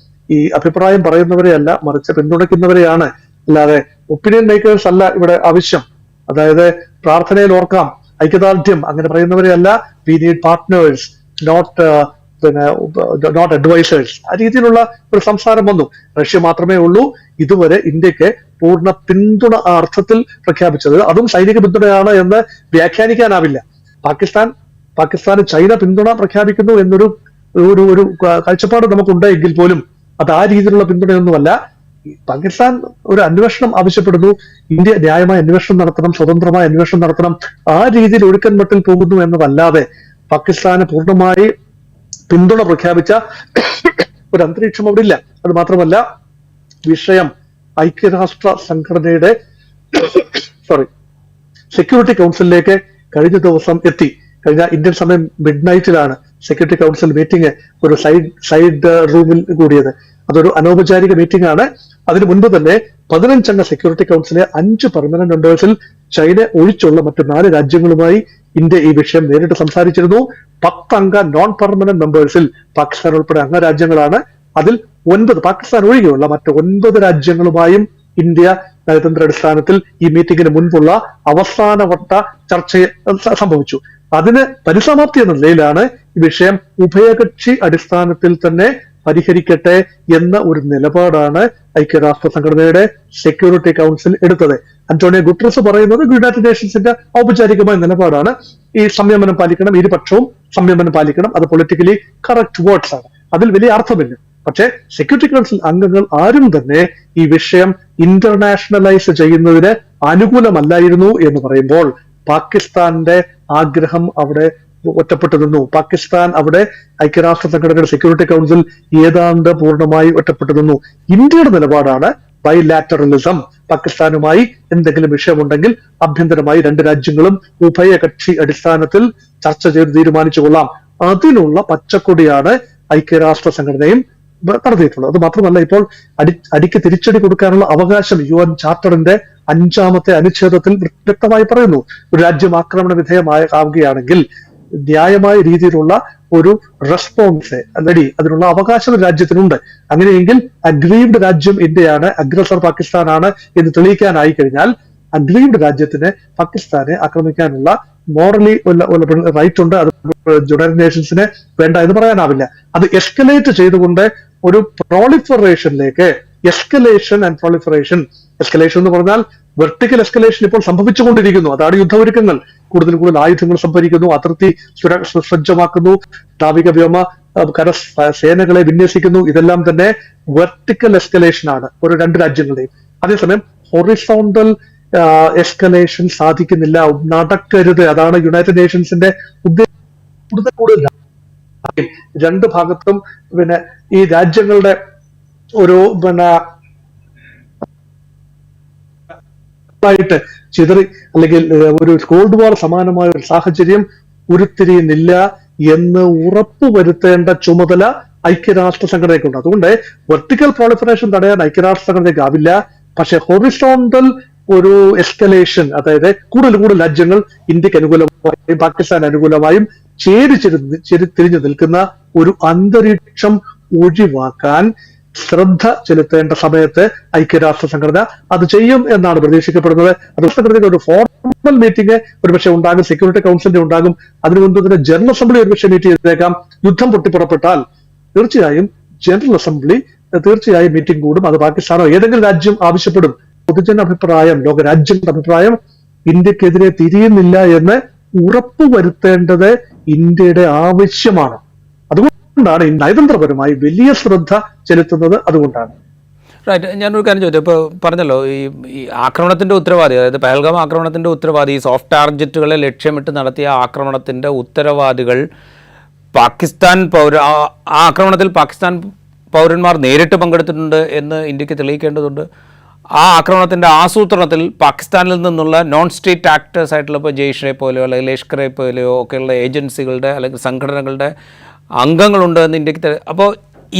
[SPEAKER 2] ഈ അഭിപ്രായം പറയുന്നവരെയല്ല, മറിച്ച് പിന്തുണയ്ക്കുന്നവരെയാണ്. അല്ലാതെ ഒപ്പീനിയൻ മേക്കേഴ്സ് അല്ല ഇവിടെ ആവശ്യം. അതായത് പ്രാർത്ഥനയിൽ ഓർക്കാം, ഐക്യദാർഢ്യം അങ്ങനെ പറയുന്നവരെയല്ല. We need partners, not advisers. ആ രീതിയിലുള്ള ഒരു സംസാരം വന്നു. റഷ്യ മാത്രമേ ഉള്ളൂ ഇതുവരെ ഇന്ത്യക്ക് പൂർണ്ണ പിന്തുണ ആ അർത്ഥത്തിൽ പ്രഖ്യാപിച്ചത്. അതും സൈനിക പിന്തുണയാണ് എന്ന് വ്യാഖ്യാനിക്കാനാവില്ല. പാകിസ്ഥാന് ചൈന പിന്തുണ പ്രഖ്യാപിക്കുന്നു എന്നൊരു ഒരു കാഴ്ചപ്പാട് നമുക്കുണ്ട് എങ്കിൽ പോലും അത് ആ രീതിയിലുള്ള പിന്തുണയൊന്നുമല്ല. പാകിസ്ഥാൻ ഒരു അന്വേഷണം ആവശ്യപ്പെടുന്നു, ഇന്ത്യ ന്യായമായ അന്വേഷണം നടത്തണം, സ്വതന്ത്രമായ അന്വേഷണം നടത്തണം. ആ രീതിയിൽ ഒഴുക്കൻ മട്ടിൽ പോകുന്നു എന്നതല്ലാതെ പാകിസ്ഥാന് പൂർണ്ണമായി പിന്തുണ പ്രഖ്യാപിച്ച ഒരു അന്തരീക്ഷം അവിടെ ഇല്ല. അത് മാത്രമല്ല വിഷയം ഐക്യരാഷ്ട്ര സംഘടനയുടെ സെക്യൂരിറ്റി കൗൺസിലിലേക്ക് കഴിഞ്ഞ ദിവസം എത്തി. കഴിഞ്ഞ ഇന്ത്യൻ സമയം മിഡ്നൈറ്റിലാണ് സെക്യൂരിറ്റി കൗൺസിൽ മീറ്റിംഗ് ഒരു സൈഡ് റൂമിൽ കൂടിയത്. അതൊരു അനൗപചാരിക മീറ്റിംഗ് ആണ്. അതിനു മുൻപ് തന്നെ 15 അംഗ സെക്യൂരിറ്റി കൗൺസിലെ 5 പെർമനന്റ് മെമ്പേഴ്സിൽ ചൈന ഒഴിച്ചുള്ള മറ്റ് 4 രാജ്യങ്ങളുമായി ഇന്ത്യ ഈ വിഷയം നേരിട്ട് സംസാരിച്ചിരുന്നു. 10 അംഗ നോൺ പെർമനന്റ് മെമ്പേഴ്സിൽ പാകിസ്ഥാൻ ഉൾപ്പെടെ അംഗരാജ്യങ്ങളാണ്. അതിൽ 9 പാകിസ്ഥാൻ ഒഴികെയുള്ള മറ്റ് 9 രാജ്യങ്ങളുമായും ഇന്ത്യ നയതന്ത്ര അടിസ്ഥാനത്തിൽ ഈ മീറ്റിംഗിന് മുൻപുള്ള അവസാനവട്ട ചർച്ച സംഭവിച്ചു. അതിന് പരിസമാപ്തി എന്ന നിലയിലാണ് ഈ വിഷയം ഉഭയകക്ഷി അടിസ്ഥാനത്തിൽ തന്നെ പരിഹരിക്കട്ടെ എന്ന ഒരു നിലപാടാണ് ഐക്യരാഷ്ട്ര സംഘടനയുടെ സെക്യൂരിറ്റി കൗൺസിൽ എടുത്തത്. അന്റോണിയോ ഗുട്ടറസ് പറയുന്നത് യുണൈറ്റഡ് നേഷൻസിന്റെ ഔപചാരികമായ നിലപാടാണ്. ഈ സംയമനം പാലിക്കണം, ഇരുപക്ഷവും സംയമനം പാലിക്കണം. അത് പൊളിറ്റിക്കലി കറക്റ്റ് വേർഡ്സ് ആണ്, അതിൽ വലിയ അർത്ഥമില്ല. പക്ഷേ സെക്യൂരിറ്റി കൗൺസിൽ അംഗങ്ങൾ ആരും തന്നെ ഈ വിഷയം ഇന്റർനാഷണലൈസ് ചെയ്യുന്നതിന് അനുകൂലമല്ലായിരുന്നു എന്ന് പറയുമ്പോൾ പാകിസ്ഥാന്റെ ആഗ്രഹം അവിടെ ഒറ്റപ്പെട്ടു നിന്നു. പാകിസ്ഥാൻ അവിടെ ഐക്യരാഷ്ട്ര സംഘടനയുടെ സെക്യൂരിറ്റി കൗൺസിൽ ഏതാണ്ട് പൂർണ്ണമായി ഒറ്റപ്പെട്ടു നിന്നു. ഇന്ത്യയുടെ നിലപാടാണ് ബൈലാറ്ററലിസം. പാകിസ്ഥാനുമായി എന്തെങ്കിലും വിഷയമുണ്ടെങ്കിൽ ആഭ്യന്തരമായി 2 രാജ്യങ്ങളും ഉഭയകക്ഷി അടിസ്ഥാനത്തിൽ ചർച്ച ചെയ്ത് തീരുമാനിച്ചു കൊള്ളാം. അതിനുള്ള പച്ചക്കൊടിയാണ് ഐക്യരാഷ്ട്ര സംഘടനയും നടത്തിയിട്ടുള്ളത്. അത് മാത്രമല്ല, ഇപ്പോൾ അടിക്ക് തിരിച്ചടി കൊടുക്കാനുള്ള അവകാശം UN ചാർട്ടറിന്റെ 5ാമത്തെ അനുച്ഛേദത്തിൽ വ്യക്തമായി പറയുന്നു. ഒരു രാജ്യം ആക്രമണ വിധേയമാവുകയാണെങ്കിൽ ന്യായമായ രീതിയിലുള്ള ഒരു റെസ്പോൺസ് അല്ലടി അതിനുള്ള അവകാശം രാജ്യത്തിനുണ്ട്. അങ്ങനെയെങ്കിൽ അഗ്രീവ്ഡ് രാജ്യം ഇന്ത്യയാണ്, അഗ്രസർ പാകിസ്ഥാനാണ് എന്ന് തെളിയിക്കാനായി കഴിഞ്ഞാൽ അഗ്രീവ്ഡ് രാജ്യത്തിന് പാകിസ്ഥാനെ ആക്രമിക്കാനുള്ള മോറലി റൈറ്റ് ഉണ്ട്. അത് യുണൈറ്റഡ് നേഷൻസിന് വേണ്ട എന്ന് പറയാനാവില്ല. അത് എസ്കലേറ്റ് ചെയ്തുകൊണ്ട് ഒരു പ്രോളിഫറേഷനിലേക്ക്, എസ്കലേഷൻ ആൻഡ് പ്രോളിഫറേഷൻ, എസ്കലേഷൻ എന്ന് പറഞ്ഞാൽ വെർട്ടിക്കൽ എസ്കലേഷൻ ഇപ്പോൾ സംഭവിച്ചുകൊണ്ടിരിക്കുന്നു. അതാണ് യുദ്ധമൊരുക്കങ്ങൾ. കൂടുതൽ കൂടുതൽ ആയുധങ്ങൾ സംഭരിക്കുന്നു, അതിർത്തി സജ്ജമാക്കുന്നു, നാവിക വ്യോമ കര സേനകളെ വിന്യസിക്കുന്നു. ഇതെല്ലാം തന്നെ വെർട്ടിക്കൽ എസ്കലേഷൻ ആണ് ഒരു രണ്ട് രാജ്യങ്ങളുടെയും. അതേസമയം ഹൊറിസോണ്ടൽ എസ്കലേഷൻ സാധിക്കുന്നില്ല, നടക്കരുത്. അതാണ് യുണൈറ്റഡ് നേഷൻസിന്റെ ഉദ്ദേശം. കൂടുതൽ രണ്ട് ഭാഗത്തും ഈ രാജ്യങ്ങളുടെ ഒരു ചിതറി അല്ലെങ്കിൽ ഒരു കോൾഡ് വാർ സമാനമായ ഒരു സാഹചര്യം ഉരുത്തിരിയുന്നില്ല എന്ന് ഉറപ്പുവരുത്തേണ്ട ചുമതല ഐക്യരാഷ്ട്ര സംഘടനയ്ക്കുണ്ട്. അതുകൊണ്ട് വെർട്ടിക്കൽ പ്രോളിഫറേഷൻ തടയാൻ ഐക്യരാഷ്ട്ര സംഘടനയ്ക്കാവില്ല. പക്ഷെ ഹൊറിസോണ്ടൽ ഒരു എസ്കലേഷൻ, അതായത് കൂടുതൽ രാജ്യങ്ങൾ ഇന്ത്യക്ക് അനുകൂലമായും പാകിസ്ഥാൻ അനുകൂലമായും തിരിഞ്ഞു നിൽക്കുന്ന ഒരു അന്തരീക്ഷം ഒഴിവാക്കാൻ ശ്രദ്ധ ചെലുത്തേണ്ട സമയത്ത് ഐക്യരാഷ്ട്ര സംഘടന അത് ചെയ്യും എന്നാണ് പ്രതീക്ഷിക്കപ്പെടുന്നത്. അത് സംഘടനയ്ക്ക് ഒരു ഫോർമൽ മീറ്റിംഗ് ഒരുപക്ഷെ ഉണ്ടാകും, സെക്യൂരിറ്റി കൗൺസിലിന്റെ ഉണ്ടാകും. അതിനു മുൻപ് തന്നെ ജനറൽ അസംബ്ലി ഒരുപക്ഷെ മീറ്റ് ചെയ്തേക്കാം. യുദ്ധം പൊട്ടിപ്പുറപ്പെട്ടാൽ തീർച്ചയായും ജനറൽ അസംബ്ലി തീർച്ചയായും മീറ്റിംഗ് കൂടും. അത് പാകിസ്ഥാനോ ഏതെങ്കിലും രാജ്യം ആവശ്യപ്പെടും. പൊതുജന അഭിപ്രായം, ലോക രാജ്യങ്ങളുടെ അഭിപ്രായം ഇന്ത്യക്കെതിരെ തിരിയുന്നില്ല എന്ന് ഉറപ്പുവരുത്തേണ്ടത് ഇന്ത്യയുടെ ആവശ്യമാണ്. അതുകൊണ്ടാണ് നയതന്ത്രപരമായി വലിയ ശ്രദ്ധ ചെലുത്തുന്നത്. അതുകൊണ്ടാണ്.
[SPEAKER 1] റൈറ്റ്. ഞാനൊരു കാര്യം ചോദിച്ചു. ഇപ്പോൾ പറഞ്ഞല്ലോ, ഈ ആക്രമണത്തിൻ്റെ ഉത്തരവാദി, അതായത് പഹൽഗാം ആക്രമണത്തിൻ്റെ ഉത്തരവാദി, ഈ സോഫ്റ്റ് ടാർഗറ്റുകളെ ലക്ഷ്യമിട്ട് നടത്തിയ ആക്രമണത്തിൻ്റെ ഉത്തരവാദികൾ പാകിസ്ഥാൻ ആ ആക്രമണത്തിൽ പാകിസ്ഥാൻ പൗരന്മാർ നേരിട്ട് പങ്കെടുത്തിട്ടുണ്ട് എന്ന് ഇന്ത്യക്ക് തെളിയിക്കേണ്ടതുണ്ട്. ആ ആക്രമണത്തിൻ്റെ ആസൂത്രണത്തിൽ പാകിസ്ഥാനിൽ നിന്നുള്ള നോൺ സ്റ്റേറ്റ് ആക്ടേഴ്സ് ആയിട്ടുള്ള ഇപ്പോൾ ജെയ്ഷെ പോലെയോ അല്ലെങ്കിൽ ലഷ്കറെ പോലെയോ ഒക്കെയുള്ള ഏജൻസികളുടെ അല്ലെങ്കിൽ സംഘടനകളുടെ അംഗങ്ങളുണ്ട് എന്ന് ഇന്ത്യക്ക് അപ്പോൾ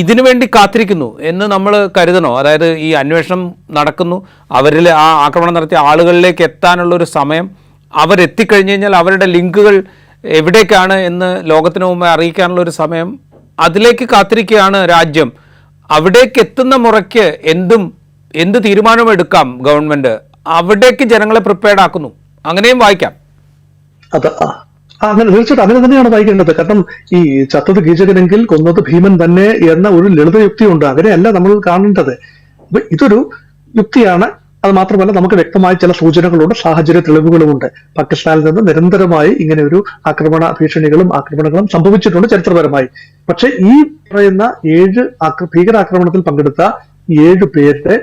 [SPEAKER 1] ഇതിനു വേണ്ടി കാത്തിരിക്കുന്നു എന്ന് നമ്മൾ കരുതണോ? അതായത് ഈ അന്വേഷണം നടക്കുന്നു, അവരിൽ ആ ആക്രമണം നടത്തിയ ആളുകളിലേക്ക് എത്താനുള്ളൊരു സമയം, അവരെത്തിക്കഴിഞ്ഞ് കഴിഞ്ഞാൽ അവരുടെ ലിങ്കുകൾ എവിടേക്കാണ് എന്ന് ലോകത്തിന് മുമ്പേ അറിയിക്കാനുള്ളൊരു സമയം, അതിലേക്ക് കാത്തിരിക്കുകയാണ് രാജ്യം. അവിടേക്ക് എത്തുന്ന മുറയ്ക്ക് എന്ത് തീരുമാനവും എടുക്കാം ഗവൺമെന്റ്, അവിടേക്ക് ജനങ്ങളെ പ്രിപ്പയർഡ് ആക്കുന്നു. അങ്ങനെയും വായിക്കാം.
[SPEAKER 2] അങ്ങനെ തീർച്ചയായിട്ടും അങ്ങനെ തന്നെയാണ് വായിക്കേണ്ടത്. കാരണം ഈ ചത്തത് കീചകനെങ്കിൽ കൊന്നത് ഭീമൻ തന്നെ എന്ന ഒരു ലളിത യുക്തിയുണ്ട്. അങ്ങനെയല്ല നമ്മൾ കാണേണ്ടത്. ഇതൊരു യുക്തിയാണ്. അത് മാത്രമല്ല, നമുക്ക് വ്യക്തമായ ചില സൂചനകളുണ്ട്, സാഹചര്യ തെളിവുകളുമുണ്ട്. പാകിസ്ഥാനിൽ നിന്ന് നിരന്തരമായി ഇങ്ങനെ ഒരു ആക്രമണ ഭീഷണികളും ആക്രമണങ്ങളും സംഭവിച്ചിട്ടുണ്ട് ചരിത്രപരമായി. പക്ഷെ ഈ പറയുന്ന 7 ഭീകരാക്രമണത്തിൽ പങ്കെടുത്ത 7 പേരുടെ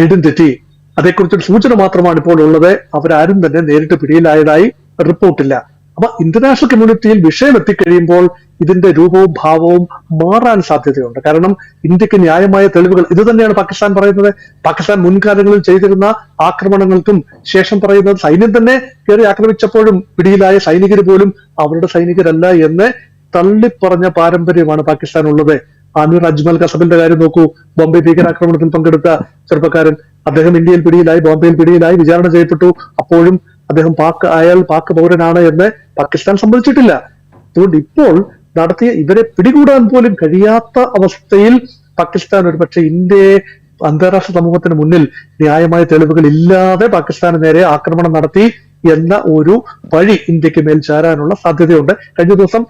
[SPEAKER 2] ഐഡന്റിറ്റി, അതേക്കുറിച്ചൊരു സൂചന മാത്രമാണ് ഇപ്പോൾ ഉള്ളത്. അവരാരും തന്നെ നേരിട്ട് പിടിയിലായതായി റിപ്പോർട്ടില്ല. അപ്പൊ ഇന്റർനാഷണൽ കമ്മ്യൂണിറ്റിയിൽ വിഷയം എത്തിക്കഴിയുമ്പോൾ ഇതിന്റെ രൂപവും ഭാവവും മാറാൻ സാധ്യതയുണ്ട്. കാരണം ഇന്ത്യക്ക് ന്യായമായ തെളിവുകൾ, ഇത് തന്നെയാണ് പാകിസ്ഥാൻ പറയുന്നത്. പാകിസ്ഥാൻ മുൻകാലങ്ങളിൽ ചെയ്തിരുന്ന ആക്രമണങ്ങൾക്കും ശേഷം പറയുന്നത് സൈന്യം തന്നെ കയറി ആക്രമിച്ചപ്പോഴും പിടിയിലായ സൈനികർ പോലും അവരുടെ സൈനികരല്ല എന്ന് തള്ളിപ്പറഞ്ഞ പാരമ്പര്യമാണ് പാകിസ്ഥാൻ ഉള്ളത്. ആമിർ അജ്മൽ കസബിന്റെ കാര്യം നോക്കൂ. ബോംബെ ഭീകരാക്രമണത്തിൽ പങ്കെടുത്ത ചെറുപ്പക്കാരൻ, അദ്ദേഹം ഇന്ത്യയിൽ പിടിയിലായി, ബോംബെയിൽ പിടിയിലായി, വിചാരണ ചെയ്യപ്പെട്ടു. അപ്പോഴും അദ്ദേഹം പാക് പൗരനാണ് എന്ന് പാകിസ്ഥാൻ സമ്മതിച്ചിട്ടില്ല. അതുകൊണ്ട് ഇപ്പോൾ നടത്തിയ ഇവരെ പിടികൂടാൻ പോലും കഴിയാത്ത അവസ്ഥയിൽ പാകിസ്ഥാൻ ഒരുപക്ഷെ ഇന്ത്യയെ അന്താരാഷ്ട്ര സമൂഹത്തിന് മുന്നിൽ ന്യായമായ തെളിവുകൾ ഇല്ലാതെ പാകിസ്ഥാന് നേരെ ആക്രമണം നടത്തി എന്ന ഒരു വഴി ഇന്ത്യക്ക് മേൽ ചാരാനുള്ള സാധ്യതയുണ്ട്. കഴിഞ്ഞ ദിവസം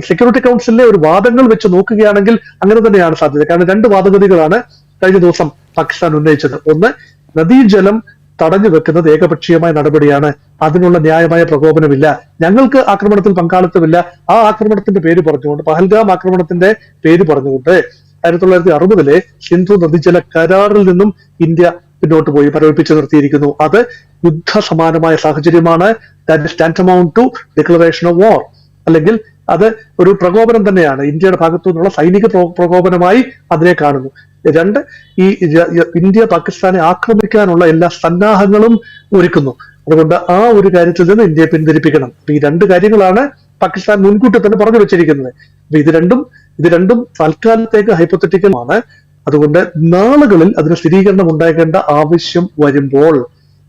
[SPEAKER 2] സെക്യൂരിറ്റി കൗൺസിലിലെ ഒരു വാദങ്ങൾ വെച്ച് നോക്കുകയാണെങ്കിൽ അങ്ങനെ തന്നെയാണ് സാധ്യത. കാരണം 2 വാദഗതികളാണ് കഴിഞ്ഞ ദിവസം പാകിസ്ഥാൻ ഉന്നയിച്ചത്. ഒന്ന്, നദീജലം തടഞ്ഞു വെക്കുന്നത് ഏകപക്ഷീയമായ നടപടിയാണ്, അതിനുള്ള ന്യായമായ പ്രകോപനമില്ല, ഞങ്ങൾക്ക് ആക്രമണത്തിൽ പങ്കാളിത്തമില്ല. ആ ആക്രമണത്തിന്റെ പേര് പറഞ്ഞുകൊണ്ട്, പഹൽഗാം ആക്രമണത്തിന്റെ പേര് പറഞ്ഞുകൊണ്ട് 1960 സിന്ധു നദീജല കരാറിൽ നിന്നും ഇന്ത്യ പിന്നോട്ട് പോയി മരവിപ്പിച്ച് നിർത്തിയിരിക്കുന്നു. അത് യുദ്ധസമാനമായ സാഹചര്യമാണ്. That is tantamount to declaration of war. അല്ലെങ്കിൽ അത് ഒരു പ്രകോപനം തന്നെയാണ്. ഇന്ത്യയുടെ ഭാഗത്തു നിന്നുള്ള സൈനിക പ്രകോപനമായി അതിനെ കാണുന്നു. 2, ഈ ഇന്ത്യ പാകിസ്ഥാനെ ആക്രമിക്കാനുള്ള എല്ലാ സന്നാഹങ്ങളും ഒരുക്കുന്നു. അതുകൊണ്ട് ആ ഒരു കാര്യത്തിൽ നിന്ന് ഇന്ത്യയെ പിന്തിരിപ്പിക്കണം. ഈ 2 കാര്യങ്ങളാണ് പാകിസ്ഥാൻ മുൻകൂട്ടി തന്നെ പറഞ്ഞു വെച്ചിരിക്കുന്നത്. അപ്പൊ ഇത് രണ്ടും തൽക്കാലത്തേക്ക് ഹൈപ്പോത്തറ്റിക്കലാണ്. അതുകൊണ്ട് നാളുകളിൽ അതിന് സ്ഥിരീകരണം ഉണ്ടാക്കേണ്ട ആവശ്യം വരുമ്പോൾ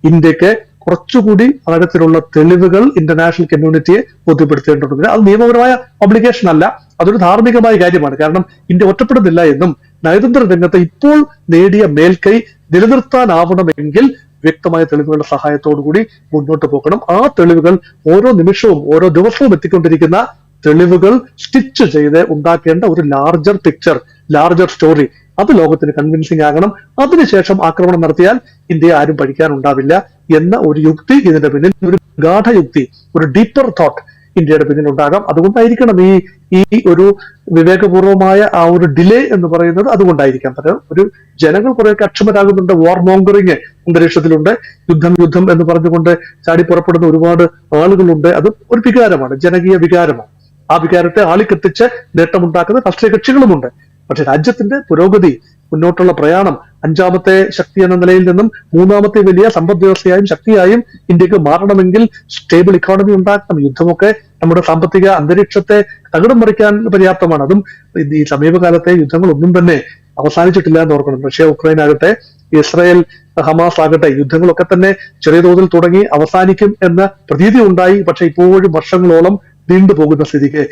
[SPEAKER 2] ഇന്ത്യക്ക് കുറച്ചുകൂടി ആഴത്തിലുള്ള തെളിവുകൾ ഇന്റർനാഷണൽ കമ്മ്യൂണിറ്റിയെ ബോധ്യപ്പെടുത്തേണ്ടതുണ്ട്. അത് നിയമപരമായ ഒബ്ലിഗേഷൻ അല്ല, അതൊരു ധാർമ്മികമായ കാര്യമാണ്. കാരണം ഇന്ത്യ ഒറ്റപ്പെടുന്നില്ല എന്നും നയതന്ത്ര രംഗത്ത് ഇപ്പോൾ നേടിയ മേൽക്കൈ നിലനിർത്താനാവണമെങ്കിൽ വ്യക്തമായ തെളിവുകളുടെ സഹായത്തോടുകൂടി മുന്നോട്ട് പോകണം. ആ തെളിവുകൾ ഓരോ നിമിഷവും ഓരോ ദിവസവും എത്തിക്കൊണ്ടിരിക്കുന്ന തെളിവുകൾ സ്റ്റിച്ച് ചെയ്ത് ഉണ്ടാക്കേണ്ട ഒരു ലാർജർ പിക്ചർ, ലാർജർ സ്റ്റോറി, അത് ലോകത്തിന് കൺവിൻസിംഗ് ആകണം. അതിനുശേഷം ആക്രമണം നടത്തിയാൽ ഇന്ത്യയെ ആരും പഠിക്കാനുണ്ടാവില്ല എന്ന ഒരു യുക്തി ഇതിന്റെ പിന്നിൽ, ഒരു ഗാഠയുക്തി, ഒരു ഡീപ്പർ തോട്ട് ഇന്ത്യയുടെ പിന്നിൽ ഉണ്ടാകാം. അതുകൊണ്ടായിരിക്കണം ഈ ഒരു വിവേകപൂർവമായ ആ ഒരു ഡിലേ എന്ന് പറയുന്നത് അതുകൊണ്ടായിരിക്കാം. ഒരു ജനങ്ങൾ കുറെയൊക്കെ അക്ഷമരാകുന്നുണ്ട്. വാർ മോങ്കറിങ് അന്തരീക്ഷത്തിലുണ്ട്. യുദ്ധം എന്ന് പറഞ്ഞുകൊണ്ട് ചാടി പുറപ്പെടുന്ന ഒരുപാട് ആളുകളുണ്ട്. അത് ഒരു വികാരമാണ്, ജനകീയ വികാരമാണ്. ആ വികാരത്തെ ആളിക്കെത്തിച്ച് നേട്ടമുണ്ടാക്കുന്ന രാഷ്ട്രീയ കക്ഷികളുമുണ്ട്. പക്ഷെ രാജ്യത്തിന്റെ പുരോഗതി, മുന്നോട്ടുള്ള പ്രയാണം, അഞ്ചാമത്തെ ശക്തി എന്ന നിലയിൽ നിന്നും മൂന്നാമത്തെ വലിയ സമ്പദ് വ്യവസ്ഥയായും ശക്തിയായും ഇന്ത്യക്ക് മാറണമെങ്കിൽ സ്റ്റേബിൾ ഇക്കോണമി ഉണ്ടാക്കണം. യുദ്ധമൊക്കെ നമ്മുടെ സാമ്പത്തിക അന്തരീക്ഷത്തെ തകിടം മറിക്കാൻ പര്യാപ്തമാണ്. അതും ഈ സമീപകാലത്തെ യുദ്ധങ്ങളൊന്നും തന്നെ അവസാനിച്ചിട്ടില്ല എന്ന് ഓർക്കണം. റഷ്യ ഉക്രൈൻ ആകട്ടെ, ഇസ്രായേൽ ഹമാസ് ആകട്ടെ, യുദ്ധങ്ങളൊക്കെ തന്നെ ചെറിയ തോതിൽ തുടങ്ങി അവസാനിക്കും എന്ന പ്രതീതി ഉണ്ടായി. പക്ഷെ ഇപ്പോഴും വർഷങ്ങളോളം നീണ്ടുപോകുന്ന സ്ഥിതിക്ക്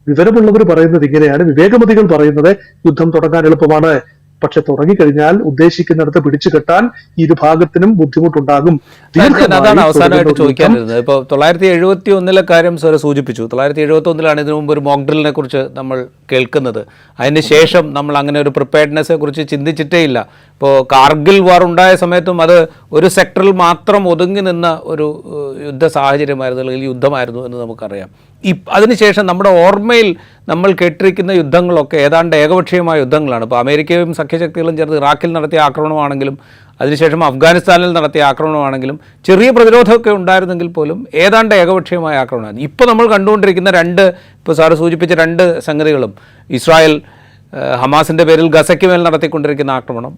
[SPEAKER 2] വിവരമുള്ളവർ പറയുന്നത് ഇങ്ങനെയാണ്, വിവേകമതികൾ പറയുന്നത് യുദ്ധം തുടങ്ങാൻ എളുപ്പമാണ്, പക്ഷെ തുടങ്ങിക്കഴിഞ്ഞാൽ ഉദ്ദേശിക്കുന്നിടത്ത് പിടിച്ചു കെട്ടാൻ ഇരുഭാഗത്തിനും ബുദ്ധിമുട്ടുണ്ടാകും.
[SPEAKER 1] അതാണ് അവസാനമായിട്ട് ചോദിക്കാനിരുന്നത്. ഇപ്പോൾ 971 കാര്യം സാർ സൂചിപ്പിച്ചു. 971 ഇതിനു മുമ്പ് ഒരു മോക്ക് ഡ്രില്ലിനെ കുറിച്ച് നമ്മൾ കേൾക്കുന്നത്. അതിന് ശേഷം നമ്മൾ അങ്ങനെ ഒരു പ്രിപ്പയർഡ്നെസ്സിനെ കുറിച്ച് ചിന്തിച്ചിട്ടേ ഇല്ല. ഇപ്പോൾ കാർഗിൽ വാർ ഉണ്ടായ സമയത്തും അത് ഒരു സെക്ടറിൽ മാത്രം ഒതുങ്ങി നിന്ന ഒരു യുദ്ധ സാഹചര്യമായിരുന്നു, അല്ലെങ്കിൽ യുദ്ധമായിരുന്നു എന്ന് നമുക്കറിയാം. അതിനുശേഷം നമ്മുടെ ഓർമ്മയിൽ നമ്മൾ കേട്ടിരിക്കുന്ന യുദ്ധങ്ങളൊക്കെ ഏതാണ്ട് ഏകപക്ഷീയമായ യുദ്ധങ്ങളാണ്. ഇപ്പോൾ അമേരിക്കയും സഖ്യശക്തികളും ചേർന്ന് ഇറാഖിൽ നടത്തിയ ആക്രമണമാണെങ്കിലും അതിനുശേഷം അഫ്ഗാനിസ്ഥാനിൽ നടത്തിയ ആക്രമണമാണെങ്കിലും ചെറിയ പ്രതിരോധമൊക്കെ ഉണ്ടായിരുന്നെങ്കിൽ പോലും ഏതാണ്ട് ഏകപക്ഷീയമായ ആക്രമണമാണ്. ഇപ്പോൾ നമ്മൾ കണ്ടുകൊണ്ടിരിക്കുന്ന ഇപ്പോൾ സാറ് സൂചിപ്പിച്ച രണ്ട് സംഗതികളും, ഇസ്രായേൽ ഹമാസിൻ്റെ പേരിൽ ഗസയ്ക്ക് മേൽ നടത്തിക്കൊണ്ടിരിക്കുന്ന ആക്രമണം,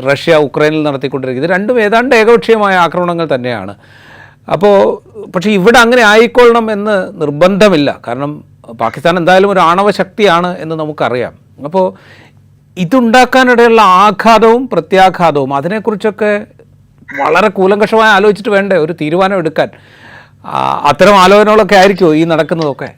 [SPEAKER 1] റഷ്യ ഉക്രൈനിൽ നടത്തിക്കൊണ്ടിരിക്കുന്നത്, രണ്ടും ഏതാണ്ട് ഏകപക്ഷീയമായ ആക്രമണങ്ങൾ തന്നെയാണ്. പക്ഷേ ഇവിടെ അങ്ങനെ ആയിക്കൊള്ളണം എന്ന് നിർബന്ധമില്ല. കാരണം പാകിസ്ഥാൻ എന്തായാലും ഒരു ആണവ ശക്തിയാണ് എന്ന് നമുക്കറിയാം. അപ്പോൾ ഇതുണ്ടാക്കാനിടയുള്ള ആഘാതവും പ്രത്യാഘാതവും അതിനെക്കുറിച്ചൊക്കെ വളരെ കൂലങ്കഷമായി ആലോചിച്ചിട്ട് വേണ്ടേ ഒരു തീരുമാനം എടുക്കാൻ? അത്തരം ആലോചനകളൊക്കെ ആയിരിക്കുമോ ഈ നടക്കുന്നതൊക്കെ?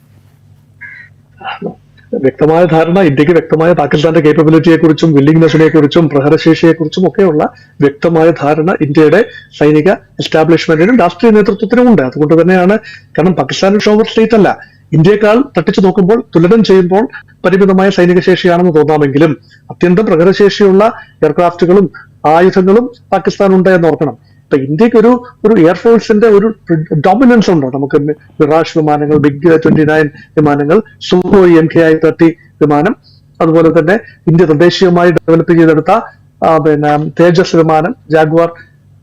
[SPEAKER 2] വ്യക്തമായ ധാരണ ഇന്ത്യക്ക്, വ്യക്തമായ പാകിസ്ഥാന്റെ കേപ്പബിലിറ്റിയെ കുറിച്ചും വില്ലിംഗ്നെസിനെ കുറിച്ചും പ്രഹരശേഷിയെ കുറിച്ചും ഒക്കെയുള്ള വ്യക്തമായ ധാരണ ഇന്ത്യയുടെ സൈനിക എസ്റ്റാബ്ലിഷ്മെന്റിനും രാഷ്ട്രീയ നേതൃത്വത്തിനും ഉണ്ട്. അതുകൊണ്ട് തന്നെയാണ്, കാരണം പാകിസ്ഥാൻ ഷോവർ സ്റ്റേറ്റ് അല്ല, ഇന്ത്യയെക്കാൾ തട്ടിച്ചു നോക്കുമ്പോൾ തുലനം ചെയ്യുമ്പോൾ പരിമിതമായ സൈനിക ശേഷിയാണെന്ന് തോന്നാമെങ്കിലും അത്യന്തം പ്രഹരശേഷിയുള്ള എയർക്രാഫ്റ്റുകളും ആയുധങ്ങളും പാകിസ്ഥാൻ ഉണ്ട് എന്ന് ഓർക്കണം. ഇപ്പൊ ഇന്ത്യക്ക് ഒരു എയർഫോഴ്സിന്റെ ഒരു ഡോമിനൻസ് ഉണ്ടോ? നമുക്ക് മിറാഷ് വിമാനങ്ങൾ, ബിഗ് 29 വിമാനങ്ങൾ, സുഖോയ് MKI-30 വിമാനം, അതുപോലെ തന്നെ ഇന്ത്യ തദ്ദേശീയമായി ഡെവലപ്പ് ചെയ്തെടുത്ത തേജസ് വിമാനം, ജാഗ്വാർ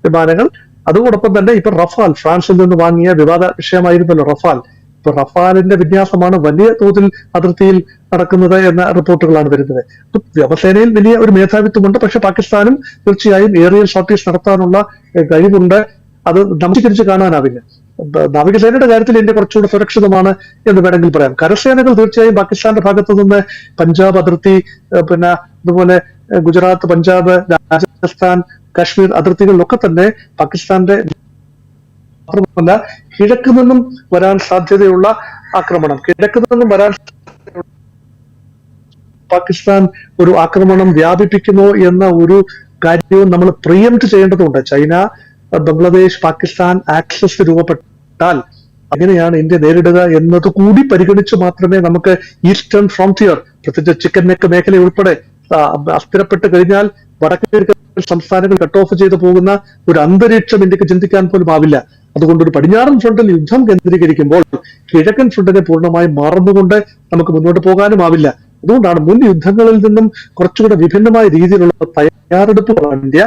[SPEAKER 2] വിമാനങ്ങൾ, അതോടൊപ്പം തന്നെ ഇപ്പൊ റഫാൽ, ഫ്രാൻസിൽ നിന്ന് വാങ്ങിയ വിവാദ വിഷയമായിരുന്നല്ലോ റഫാൽ. ഇപ്പൊ റഫാലിന്റെ വിന്യാസമാണ് വലിയ തോതിൽ അതിർത്തിയിൽ നടക്കുന്നത് എന്ന റിപ്പോർട്ടുകളാണ് വരുന്നത്. വ്യോമസേനയിൽ വലിയ ഒരു മേധാവിത്വമുണ്ട്, പക്ഷെ പാകിസ്ഥാനും തീർച്ചയായും ഏറിയൽ ഷോർട്ടേജ് നടത്താനുള്ള കഴിവുണ്ട്. അത് നമസ്കരിച്ച് കാണാനാവില്ല. നാവികസേനയുടെ കാര്യത്തിൽ ഇന്ത്യ കുറച്ചുകൂടെ സുരക്ഷിതമാണ് എന്ന് വേണമെങ്കിൽ പറയാം. കരസേനകൾ തീർച്ചയായും പാകിസ്ഥാന്റെ ഭാഗത്തു നിന്ന് പഞ്ചാബ് അതിർത്തി, അതുപോലെ ഗുജറാത്ത്, പഞ്ചാബ്, രാജസ്ഥാൻ, കാശ്മീർ അതിർത്തികളിലൊക്കെ തന്നെ പാകിസ്ഥാന്റെ മാത്രമല്ല കിഴക്ക് നിന്നും വരാൻ സാധ്യതയുള്ള ആക്രമണം, കിഴക്ക് നിന്നും വരാൻ പാകിസ്ഥാൻ ഒരു ആക്രമണം വ്യാപിപ്പിക്കുമോ എന്ന ഒരു കാര്യവും നമ്മൾ പ്രിയംപ്റ്റ് ചെയ്യേണ്ടതുണ്ട്. ചൈന, ബംഗ്ലാദേശ്, പാകിസ്ഥാൻ ആക്സസ് രൂപപ്പെട്ടാൽ അങ്ങനെയാണ് ഇന്ത്യ നേരിടുക എന്നത് കൂടി പരിഗണിച്ച് മാത്രമേ നമുക്ക് ഈസ്റ്റേൺ ഫ്രോണ്ടിയർ, പ്രത്യേകിച്ച് ചിക്കൻ നെക്ക് മേഖല ഉൾപ്പെടെ അസ്ഥിരപ്പെട്ട് കഴിഞ്ഞാൽ വടക്കേ സംസ്ഥാനങ്ങൾ കട്ട് ഓഫ് ചെയ്തു പോകുന്ന ഒരു അന്തരീക്ഷം ഇന്ത്യക്ക് ചിന്തിക്കാൻ പോലും ആവില്ല. അതുകൊണ്ട് ഒരു പടിഞ്ഞാറൻ ഫ്രണ്ടിൽ യുദ്ധം കേന്ദ്രീകരിക്കുമ്പോൾ കിഴക്കൻ ഫ്രണ്ടിനെ പൂർണ്ണമായും മറന്നുകൊണ്ട് നമുക്ക് മുന്നോട്ട് പോകാനും ആവില്ല. അതുകൊണ്ടാണ് മുൻ യുദ്ധങ്ങളിൽ നിന്നും കുറച്ചുകൂടെ വിഭിന്നമായ രീതിയിലുള്ള തയ്യാറെടുപ്പുകളാണ് ഇന്ത്യ.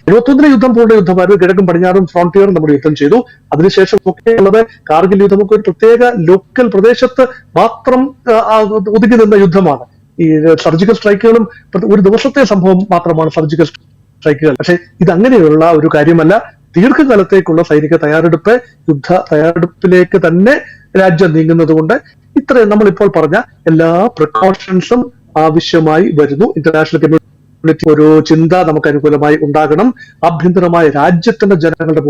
[SPEAKER 2] 71 യുദ്ധം പൂർണ്ണ യുദ്ധമായിരുന്നു. കിഴക്കും പടിഞ്ഞാറും ഫ്രോണ്ടിയർ നമ്മൾ യുദ്ധം ചെയ്തു. അതിനുശേഷം ഒക്കെ ഉള്ളത് കാർഗിൽ യുദ്ധമൊക്കെ ഒരു പ്രത്യേക ലോക്കൽ പ്രദേശത്ത് മാത്രം ഒതുങ്ങി നിന്ന യുദ്ധമാണ്. ഈ സർജിക്കൽ സ്ട്രൈക്കുകളും ഒരു ദിവസത്തെ സംഭവം മാത്രമാണ് സർജിക്കൽ സ്ട്രൈക്കുകൾ. പക്ഷെ ഇതങ്ങനെയുള്ള ഒരു കാര്യമല്ല. ദീർഘകാലത്തേക്കുള്ള സൈനിക തയ്യാറെടുപ്പ്, യുദ്ധ തയ്യാറെടുപ്പിലേക്ക് തന്നെ രാജ്യം നീങ്ങുന്നത് കൊണ്ട് ഇത്രയും നമ്മളിപ്പോൾ പറഞ്ഞ എല്ലാ പ്രിക്കോഷൻസും ആവശ്യമായി വരുന്നു. ഇന്റർനാഷണൽ കമ്മ്യൂണിറ്റി ഒരു ചിന്ത നമുക്ക് അനുകൂലമായി ഉണ്ടാകണം. ആഭ്യന്തരമായ രാജ്യത്തിന്റെ ജനങ്ങളുടെ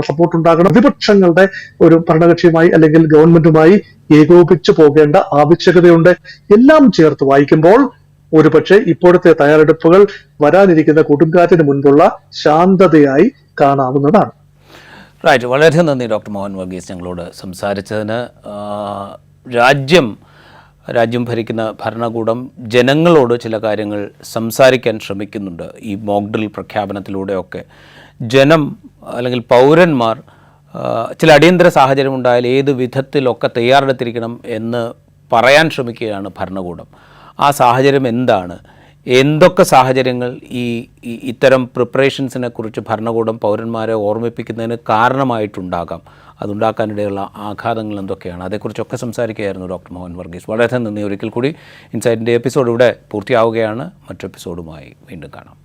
[SPEAKER 2] സപ്പോർട്ട് ഉണ്ടാകണം. പ്രതിപക്ഷങ്ങളുടെ ഒരു ഭരണകക്ഷിയുമായി അല്ലെങ്കിൽ ഗവൺമെന്റുമായി ഏകോപിച്ചു പോകേണ്ട ആവശ്യകതയുണ്ട്. എല്ലാം ചേർത്ത് വായിക്കുമ്പോൾ ഒരുപക്ഷെ ഇപ്പോഴത്തെ തയ്യാറെടുപ്പുകൾ വരാനിരിക്കുന്ന കൊടുങ്കാറ്റിന് മുൻപുള്ള ശാന്തതയായി കാണാവുന്നതാണ്.
[SPEAKER 1] റൈറ്റ്, വളരെ നന്ദി ഡോക്ടർ മോഹൻ വർഗീസ് ഞങ്ങളോട് സംസാരിച്ചതിന്. രാജ്യം ഭരിക്കുന്ന ഭരണകൂടം ജനങ്ങളോട് ചില കാര്യങ്ങൾ സംസാരിക്കാൻ ശ്രമിക്കുന്നുണ്ട്. ഈ മോക്ക് ഡ്രിൽ പ്രഖ്യാപനത്തിലൂടെയൊക്കെ ജനം അല്ലെങ്കിൽ പൗരന്മാർ ചില അടിയന്തര സാഹചര്യം ഉണ്ടായാൽ ഏത് വിധത്തിലൊക്കെ തയ്യാറെടുത്തിരിക്കണം എന്ന് പറയാൻ ശ്രമിക്കുകയാണ് ഭരണകൂടം. ആ സാഹചര്യം എന്താണ്, എന്തൊക്കെ സാഹചര്യങ്ങൾ ഇത്തരം പ്രിപ്പറേഷൻസിനെ കുറിച്ച് ഭരണകൂടം പൗരന്മാരെ ഓർമ്മിപ്പിക്കുന്നതിന് കാരണമായിട്ടുണ്ടാകാം, അതുണ്ടാക്കാനിടയുള്ള ആഘാതങ്ങൾ എന്തൊക്കെയാണ്, അതേക്കുറിച്ചൊക്കെ സംസാരിക്കുകയായിരുന്നു ഡോക്ടർ മോഹൻ വർഗീസ്. വളരെ നന്ദി. ഒരിക്കൽ കൂടി ഇൻസൈറ്റിൻ്റെ എപ്പിസോഡ് ഇവിടെ പൂർത്തിയാവുകയാണ്. മറ്റു എപ്പിസോഡുമായി വീണ്ടും കാണാം.